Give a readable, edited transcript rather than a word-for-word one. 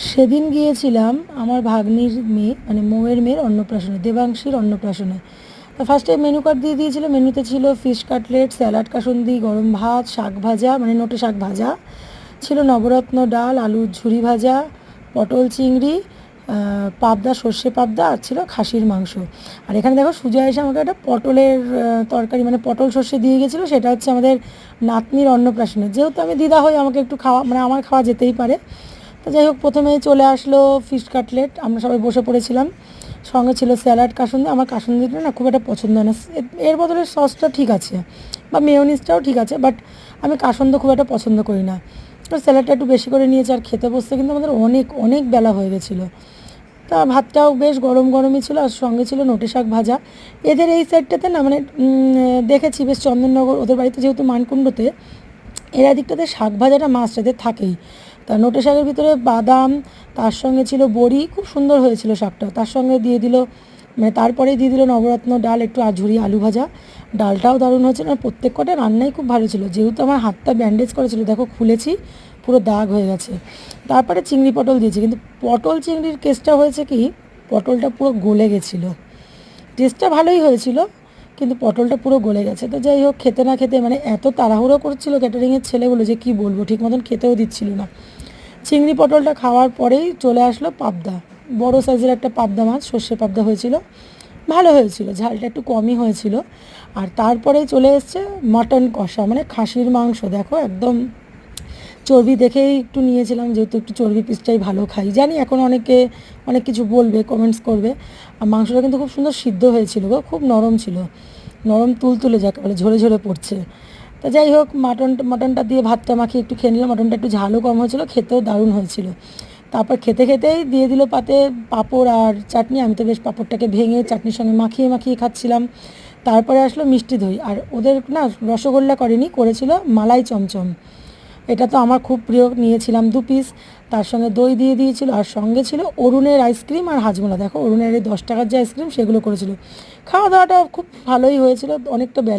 সেদিন গিয়েছিলাম আমার ভাগ্নির মেয়ে মানে মৌয়ের মেয়ের অন্নপ্রাশনে, দেবাংশীর অন্নপ্রাশনে। তো ফার্স্টে মেনু কার্ড দিয়ে দিয়েছিল। মেনুতে ছিল ফিশ কাটলেট, স্যালাড কাসুন্দি, গরম ভাত, শাক ভাজা মানে নোটে শাক ভাজা, ছিল নবরত্ন ডাল, আলুর ঝুরি ভাজা, পটল চিংড়ি, পাবদা, সর্ষে পাবদা, আর ছিল খাসির মাংস। আর এখানে দেখো সুজা এসে আমাকে একটা পটলের তরকারি মানে পটল সর্ষে দিয়ে গেছিলো। সেটা হচ্ছে আমাদের নাতনির অন্নপ্রাশনে, যেহেতু আমি দিদা হই আমাকে একটু খাওয়া মানে আমার খাওয়া যেতেই পারে। তো যাই হোক, প্রথমেই চলে আসলো ফিশ কাটলেট, আমরা সবাই বসে পড়েছিলাম। সঙ্গে ছিল স্যালাড কাসুন্দি। আমার কাসুন্দিটা না খুব একটা পছন্দ হয় না, এর বদলে সসটা ঠিক আছে বা মেয়োনিজটাও ঠিক আছে, বাট আমি কাসুন্দি খুব একটা পছন্দ করি না। তো স্যালাডটা একটু বেশি করে নিয়েছি। আর খেতে বসতে কিন্তু আমাদের অনেক অনেক বেলা হয়ে গেছিলো। তা ভাতটাও বেশ গরম গরমই ছিল, আর সঙ্গে ছিল নোটে শাক ভাজা। এদের এই সাইডটাতে না মানে দেখেছি বেশ চন্দননগর, ওদের বাড়িতে যেহেতু মানকুণ্ডতে, এরা দিকটাতে শাক ভাজাটা মাছ এদের থাকেই। তা নোটে শাকের ভিতরে বাদাম, তার সঙ্গে ছিল বড়ি, খুব সুন্দর হয়েছিল শাকটা। তার সঙ্গে দিয়ে দিল মানে তারপরেই দিয়ে দিল নবরত্ন ডাল, একটু ঝুরি আলু ভাজা। ডালটাও দারুণ হয়েছিল, আর প্রত্যেক কটা রান্নাই খুব ভালো ছিল। যেহেতু আমার হাতটা ব্যান্ডেজ করেছিল, দেখো খুলেছি, পুরো দাগ হয়ে গেছে। তারপরে চিংড়ি পটল দিয়েছি, কিন্তু পটল চিংড়ির কেসটা হয়েছে কি, পটলটা পুরো গলে গেছিলো। টেস্টটা ভালোই হয়েছিল, কিন্তু পটলটা পুরো গলে গেছে। তো যাই হোক, খেতে না খেতে মানে এত তাড়াহুড়ো করছিল ক্যাটারিংয়ের ছেলেগুলো যে কি বলবো, ঠিক মতন খেতেও দিচ্ছিল না। চিংড়ি পটলটা খাওয়ার পরেই চলে আসলো পাবদা। বড় সাইজের একটা পাবদা মাছ, সর্ষে পাবদা হয়েছিল, ভালো হয়েছিল, ঝালটা একটু কমই হয়েছিল। আর তারপরেই চলে এসছে মটন কষা মানে খাসির মাংস। দেখো একদম চর্বি দেখেই একটু নিয়েছিলাম, যেহেতু একটু চর্বি পিসটাই ভালো খাই। জানি এখন অনেকে অনেক কিছু বলবে, কমেন্টস করবে। আর মাংসটা কিন্তু খুব সুন্দর সিদ্ধ হয়েছিল গো, খুব নরম ছিল, নরম তুলতুলে যাকে বলে, ঝরে ঝরে পড়ছে। তা যাই হোক, মাটনটা দিয়ে ভাতটা মাখিয়ে একটু খেয়ে নিলাম। মাটনটা একটু ঝালও কম হয়েছিল, খেতেও দারুণ হয়েছিল। তারপর খেতে খেতেই দিয়ে দিল পাতে পাঁপড় আর চাটনি। আমি তো বেশ পাঁপড়টাকে ভেঙে চাটনির সঙ্গে মাখিয়ে মাখিয়ে খাচ্ছিলাম। তারপরে আসলো মিষ্টি দই, আর ওদের না রসগোল্লা করেনি, করেছিল মালাই চমচম। এটা তো আমার খুব প্রিয়, নিয়েছিলাম 2 পিস। তার সঙ্গে দই দিয়ে দিয়েছিল, আর সঙ্গে ছিল অরুণের আইসক্রিম আর হাজমোলা। দেখো অরুণের এই 10 টাকার যে আইসক্রিম সেগুলো করেছিল। খাওয়া দাওয়াটা খুব ভালোই হয়েছিল, অনেকটা বেলা